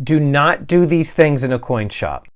Do not do these things in a coin shop.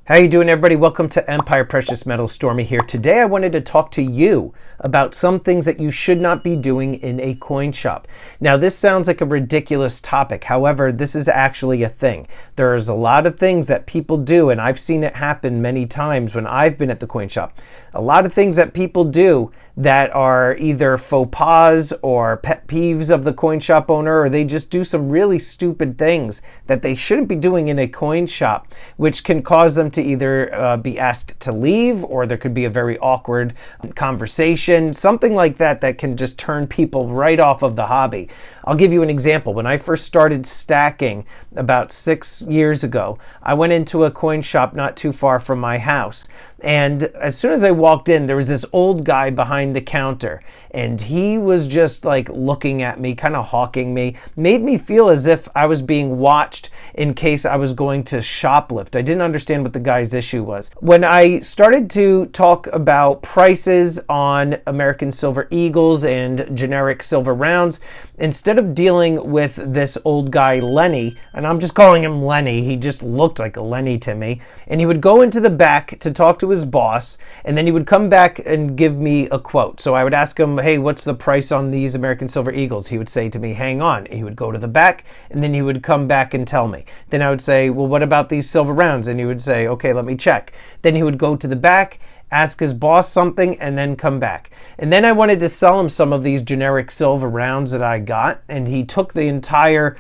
How you doing, everybody? Welcome to Empire Precious Metals. Stormy here. Today I wanted to talk to you about some things that you should not be doing in a coin shop. Now, this sounds like a ridiculous topic. However, this is actually a thing. There's a lot of things that people do, and I've seen it happen many times when I've been at the coin shop. A lot of things that people do that are either faux pas or pet peeves of the coin shop owner, or they just do some really stupid things that they shouldn't be doing in a coin shop, which can cause them to either be asked to leave, or there could be a very awkward conversation, something like that that can just turn people right off of the hobby. I'll give you an example. When I first started stacking about 6 years ago, I went into a coin shop not too far from my house. And as soon as I walked in, there was this old guy behind the counter, and he was just like looking at me, kind of hawking me, made me feel as if I was being watched in case I was going to shoplift. I didn't understand what the guy's issue was. When I started to talk about prices on American Silver Eagles and generic silver rounds, instead of dealing with this old guy, Lenny, and I'm just calling him Lenny, he just looked like a Lenny to me, and he would go into the back to talk to his boss, and then he would come back and give me a quote. So I would ask him, hey, what's the price on these American Silver Eagles? He would say to me, hang on. He would go to the back, and then he would come back and tell me. Then I would say, well, what about these silver rounds? And he would say, okay, let me check. Then he would go to the back, ask his boss something, and then come back. And then I wanted to sell him some of these generic silver rounds that I got, and he took the entire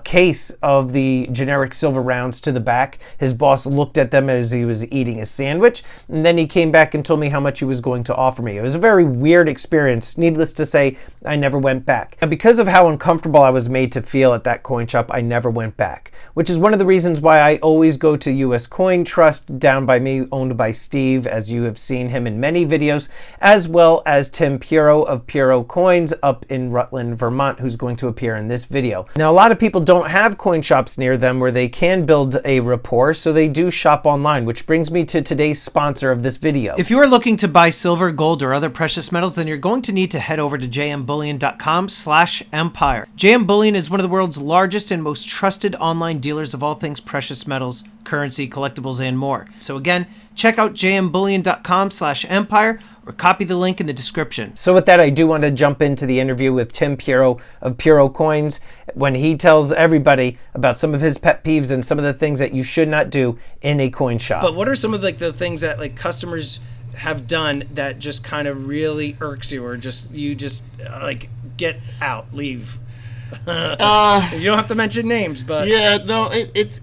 case of the generic silver rounds to the back. His boss looked at them as he was eating a sandwich, and then he came back and told me how much he was going to offer me. It was a very weird experience. Needless to say, I never went back. And because of how uncomfortable I was made to feel at that coin shop, I never went back, which is one of the reasons why I always go to US Coin Trust down by me, owned by Steve, as you have seen him in many videos, as well as Tim Puro of Puro Coins up in Rutland, Vermont, who's going to appear in this video. Now, a lot of people don't have coin shops near them where they can build a rapport, so they do shop online, which brings me to today's sponsor of this video. If you are looking to buy silver, gold, or other precious metals, then you're going to need to head over to jmbullion.com/empire. JM Bullion is one of the world's largest and most trusted online dealers of all things precious metals, currency, collectibles, and more. So again, check out jmbullion.com/empire or copy the link in the description. So with that, I do want to jump into the interview with Tim Puro of Puro Coins when he tells everybody about some of his pet peeves and some of the things that you should not do in a coin shop. But what are some of the things that customers have done that just kind of really irks you, or just get out, leave? You don't have to mention names, but yeah, no, it's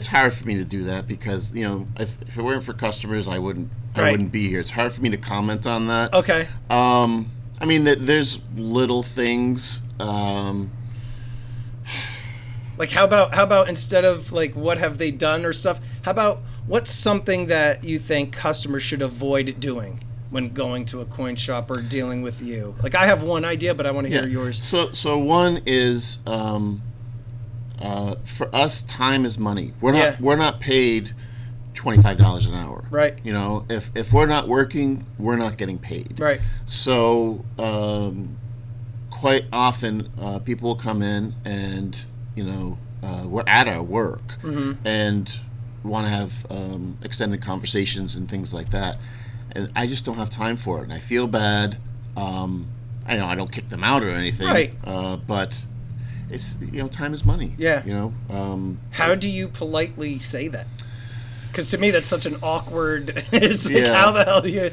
hard for me to do that because if it weren't for customers, I wouldn't be here. It's hard for me to comment on that. Okay. I mean, there's little things. Like how about instead of what have they done or stuff? How about what's something that you think customers should avoid doing when going to a coin shop or dealing with you? I have one idea, but I want to hear yours. So one is for us, time is money. We're not paid $25 an hour. Right. If we're not working, we're not getting paid. Right. So quite often people will come in and we're at our work and want to have extended conversations and things like that, and I just don't have time for it, and I feel bad. I know I don't kick them out or anything, right? But it's time is money. Yeah. How Um, do you politely say that? Because to me that's such an awkward. It's how the hell do you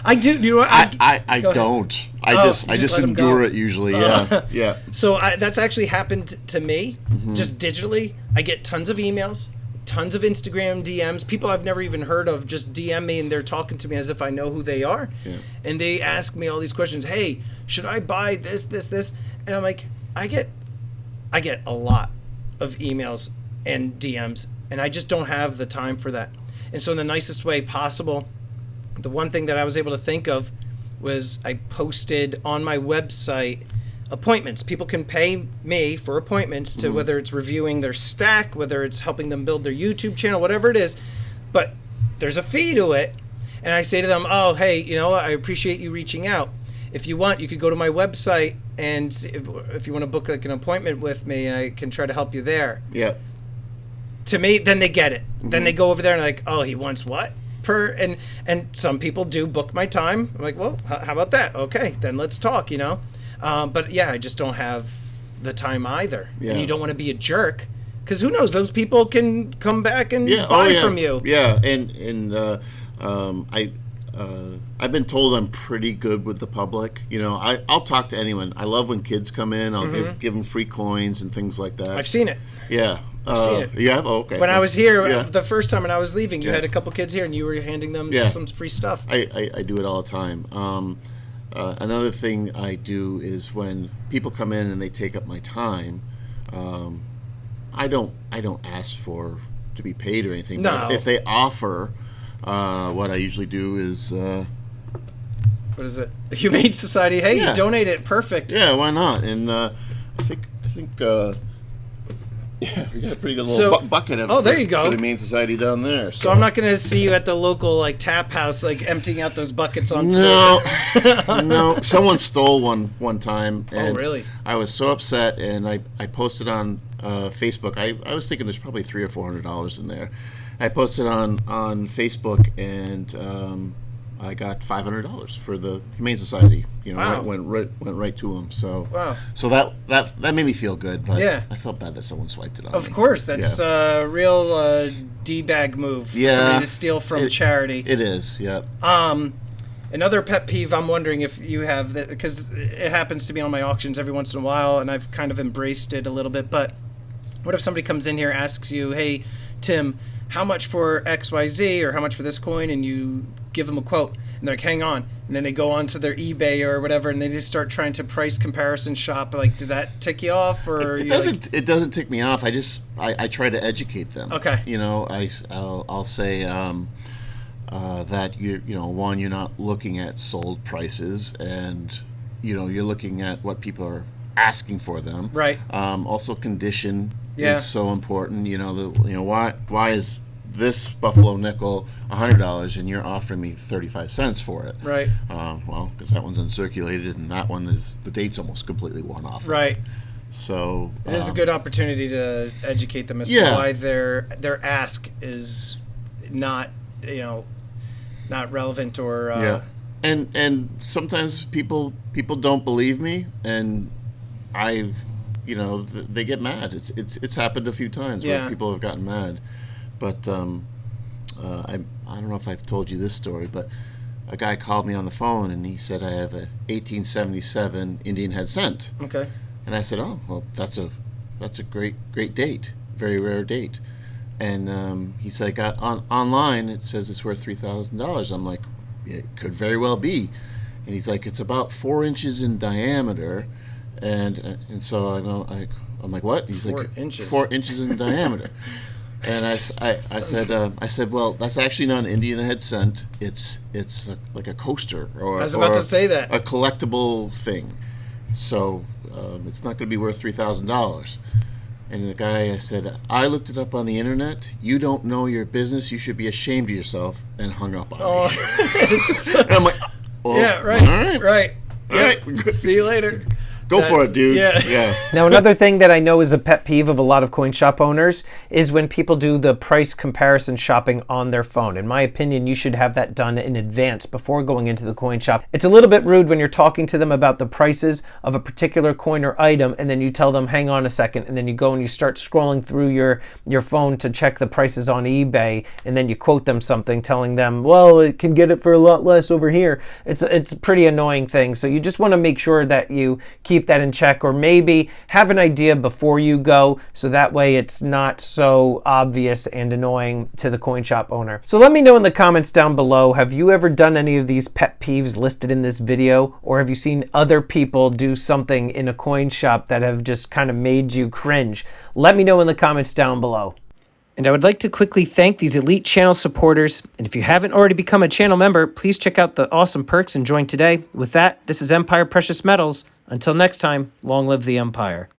I do. Do you know what? I don't. I just endure it usually. Yeah. Yeah. So that's actually happened to me. Just digitally, I get tons of emails, tons of Instagram DMs. People I've never even heard of just DM me, and they're talking to me as if I know who they are. Yeah. And they ask me all these questions. Hey, should I buy this, this, this? And I'm like, I get a lot of emails and DMs, and I just don't have the time for that. And so in the nicest way possible, the one thing that I was able to think of was I posted on my website appointments. People can pay me for appointments to whether it's reviewing their stack, whether it's helping them build their YouTube channel, whatever it is. But there's a fee to it. And I say to them, oh, hey, I appreciate you reaching out. if you want, you could go to my website, and if you want to book like an appointment with me, and I can try to help you there. Yeah. To me, then they get it. Then they go over there and like, oh, he wants what? And some people do book my time. I'm like, well, how about that? Okay, then let's talk, But yeah, I just don't have the time either. Yeah. And you don't want to be a jerk, because who knows? Those people can come back and buy from you. Yeah, and I've been told I'm pretty good with the public. I'll talk to anyone. I love when kids come in. I'll give them free coins and things like that. I've seen it. Yeah. I've seen it. You have? Oh, okay. When I was here the first time and I was leaving, you Yeah. had a couple kids here and you were handing them some free stuff. I do it all the time. Another thing I do is when people come in and they take up my time, I don't ask to be paid or anything. No. But if they offer, what I usually do is What is it? The Humane Society. Hey, Yeah. you donate it. Perfect. yeah, why not? And I think we got a pretty good little So- bucket of oh, there you go. for the Humane Society down there. So I'm not going to see you at the local like tap house like emptying out those buckets onto No, someone stole one time. And really? I was so upset, and I posted on Facebook. I was thinking there's probably $300 or $400 in there. I posted on Facebook, and I got $500 for the Humane Society. Wow. went right to them. So Wow. So that made me feel good. But Yeah. I felt bad that someone swiped it on Of me. course, that's a real D-bag move for Yeah. somebody to steal from charity. It is. Yeah. Another pet peeve, I'm wondering if you have that, because it happens to me on my auctions every once in a while, and I've kind of embraced it a little bit. But what if somebody comes in here, asks you, hey, Tim, how much for XYZ, or how much for this coin, and you give them a quote, and they're like, hang on, and then they go on to their eBay or whatever, and they just start trying to price comparison shop. Like, does that tick you off, or It you're doesn't. It doesn't tick me off. I try to educate them. Okay. I'll say that you're not looking at sold prices, and you're looking at what people are asking for them. Right. Also, condition Yeah. is so important. Why is this buffalo nickel $100 and you're offering me 35 cents for it? Right. Well, because that one's uncirculated, and that one is the date's almost completely worn off. Right. So It is a good opportunity to educate them as to Yeah. why their ask is not not relevant or Yeah, and sometimes people don't believe me, and they get mad. It's happened a few times Yeah. where people have gotten mad, but I don't know if I've told you this story, but a guy called me on the phone and he said I have a 1877 Indian head cent, Okay. and I said, oh well, that's a great date, very rare date. And he said, online it says it's worth $3,000. I'm like, yeah, it could very well be. And he's like, it's about 4 inches in diameter, and so I'm like, what? He's 4 like, inches. 4 inches in diameter. And I said, well, that's actually not an Indian head cent. It's like a coaster, or I was about to say that. a collectible thing. So it's not going to be worth $3,000. And the guy, I said, I looked it up on the internet. You don't know your business. You should be ashamed of yourself. And hung up on me. And I'm like, well, Yeah, right. All right. Right. All Yep. right. See you later. Go for it, dude. Yeah. Now, another thing that I know is a pet peeve of a lot of coin shop owners is when people do the price comparison shopping on their phone. In my opinion, you should have that done in advance before going into the coin shop. It's a little bit rude when you're talking to them about the prices of a particular coin or item, and then you tell them, hang on a second, and then you go and you start scrolling through your phone to check the prices on eBay, and then you quote them something telling them, well, it can get it for a lot less over here. It's a pretty annoying thing. So you just want to make sure that you keep that in check, or maybe have an idea before you go, so that way it's not so obvious and annoying to the coin shop owner. So let me know in the comments down below, have you ever done any of these pet peeves listed in this video, or have you seen other people do something in a coin shop that have just kind of made you cringe? Let me know in the comments down below. And I would like to quickly thank these elite channel supporters. And if you haven't already become a channel member, please check out the awesome perks and join today. With that, this is Empire Precious Metals. Until next time, long live the Empire.